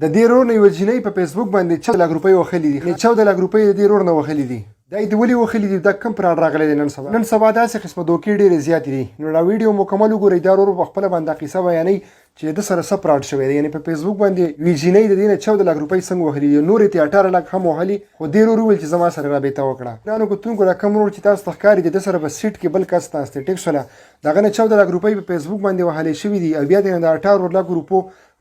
د دې رور نه یو جنۍ په فیسبوک باندې 14 لک روپۍ وخلي دي. 14 لک روپۍ د دې رور نه وخلي دي. دا یې ولې وخلي دي؟ دا کوم پراډ راغلی دی نن سبا داسې قسمه دوکې ډېرې زیاتې دي. نو دا ویډیو مکمل وګورئ. دا رور په خپله باندې قصه بیانوي چې د سره څه پراډ شوی دی. یعنې په فیسبوک باندې یوې جنۍ د دې نه 14 لک روپۍ څنګه وهلي دي. نورې ته 18 لک هم وهلي، خو دې رور وویل چې زما سره رابطه وکړه. ګرانو کتونکو، دا کوم رور چې تاسو ته ښکاري د ده سره په سیټ کې بل کس ناست دی، ټیک شوله. د هغه نه 14 لک روپۍ په فیسبوک باندې وهلې شوي دي او بیا د 18 لکو روپو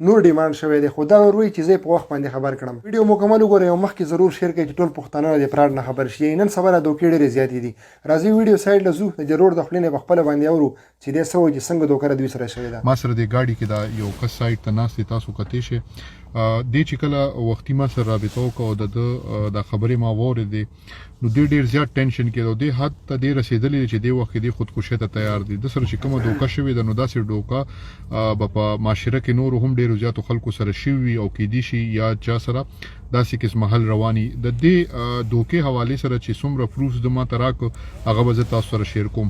نور ډیمانډ شوی دی. خو دا ور وایي چې زه یې په وخت باندې خبر کړم. ویډیو مکمل وګورئ او مخکې ضرور شیر کړئ چې ټول پښتانه د فراډ نه خبر شي. نن سبا دا دوکې ډېرې زیاتې دي. راځئ ویډیو سایډ له ځو، د دې رور د خولې نه په خپله باندې اورو چې دی څه وایي چې څنګه دوکه د دوی سره شوې ده. ما سره د ګاډي کې دا یو کس سایډ ته ناست دی، تاسو کتلی شئ. دې چې کله وختي ما سره رابطه وکړه او د خبرې ما واورېدې، نو دې ډېر زیات ټینشن کې دی. دې حد ته دې رسېدلی دی چې دې وخت کې دې خودکشۍ ته تیار دی. د سره چې کومه دوکه شوې ده، نو داسې دوکه به په معاشره کې نورو هم ډېرو زیاتو خلکو سره شوي وي او کیدی شي یا چا سره داسې قسمه حل رواني. د دې دوکې حوالې سره چې څومره پروفز د ما ته راکړه، هغه به زه تاسو سره شیر کوم.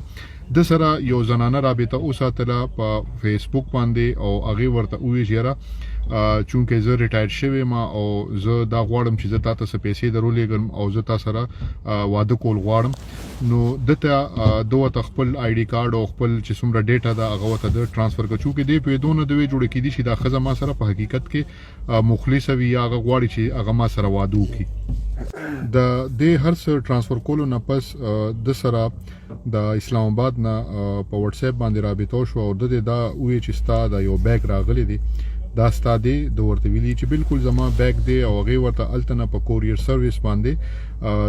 د سره یو زنانه رابطه وساتله په فیسبوک باندې او هغې ورته وویل چې یاره چونکې زه ریټایر شوی یم او زه دا غواړم چې زه تا ته څه پیسې درولېږم او زه تا سره واده کول غواړم. نو دته ده ورته خپل آی ډي کارډ او خپل چې څومره ډیټا ده هغه ورته ده ټرانسفر کړه. چونکې دې پوهېدو نه دوی جوړه کېدي چې دا ښځه ما سره په حقیقت کې مخلصه وي یا هغه غواړي چې هغه ما سره واده وکړي. د دې هر څه ټرانسفر کولو نه پس د سره د اسلام آباد نه په واتس اپ باندې رابطه وشوه او د دې دا وویل چې ستا دا یو بیګ راغلی دی، دا ستا دی. د ورته ویلي چې بالکل زما بیګ دی او هغې ورته هلته نه په کوریر سروس باندې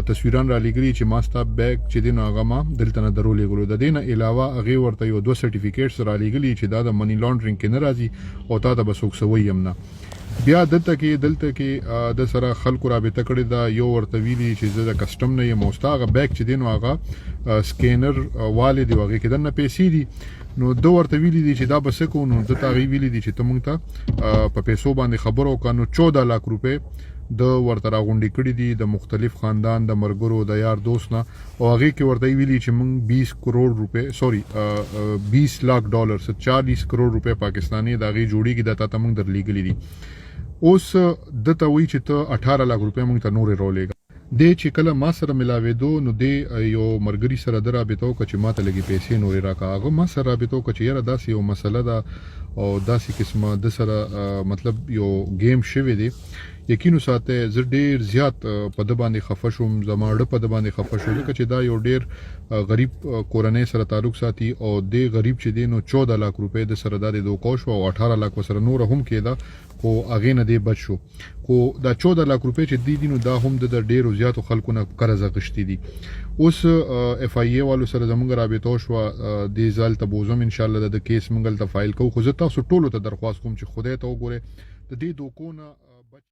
تصویران را لېږلي چې ما ستا بیګ چې دی نو هغه ما دلته نه درولېږلو. د دې نه علاوه هغې ورته یو 2 سرټیفیکیټس را لېږلي چې دا د منی لانډرینګ کې نه راځي او تا ته به څوک څه وایي هم نه. بیا دلته کې د سره خلکو رابطه کړې ده. یو ورته ویلي چې زه د کسټم نه یم او ستا هغه بیګ چې دی نو هغه سکینر والې دی او هغې کې دننه پیسې دي. نو ده ورته ویلي دي چې دا به څه کوو. نو ده ته هغې ویلي دي چې ته مونږ ته په پیسو باندې خبره وکړه. نو 14 لک روپۍ د ورته راغونډې کړي دي د مختلف خاندان د ملګرو د یار دوست نه او هغې کې ورته ویلي چې مونږ 20 لک ډالر 40 کروڑ روپۍ پاکستاني د هغې جوړېږي دا تا ته مونږ درلېږلي دي. اوس دته وایي چې ته 18 لک روپۍ مونږ ته نورې راولېږه. دې چې کله ما سره ملاوېدو نو دې یو ملګري سره ده رابطه وکړه چې ما ته لږې پیسې نورې راکړه. هغه ما سره رابطه وکړه چې یاره داسې یو مسله ده او داسې قسمه د سره مطلب یو گیم شوی دی. یقین وساتئ زه ډېر زیات په ده باندې خفه شوم، زما اړه په ده باندې خفه شو ځکه چې دا یو ډېر غریب کورنۍ سره تعلق ساتي او دې غریب چې دی نو 14 لک روپۍ د سره دا د دوکه وشوه او 18 لک ورسره نوره هم کېده خو هغې نه دی بچ شو. خو دا 14 لک روپۍ چې دی نو دا هم د ډېرو زیاتو خلکو نه قرض اخیستي دي. اوس اف آی ای والو سره زموږ رابطه وشوه. دې ځل ته بوزم انشاءالله د کیس موږ هلته فایل کوو. خو زه تاسو ټولو ته درخواست کوم چې خدای ته وګورئ د دې دوکو نه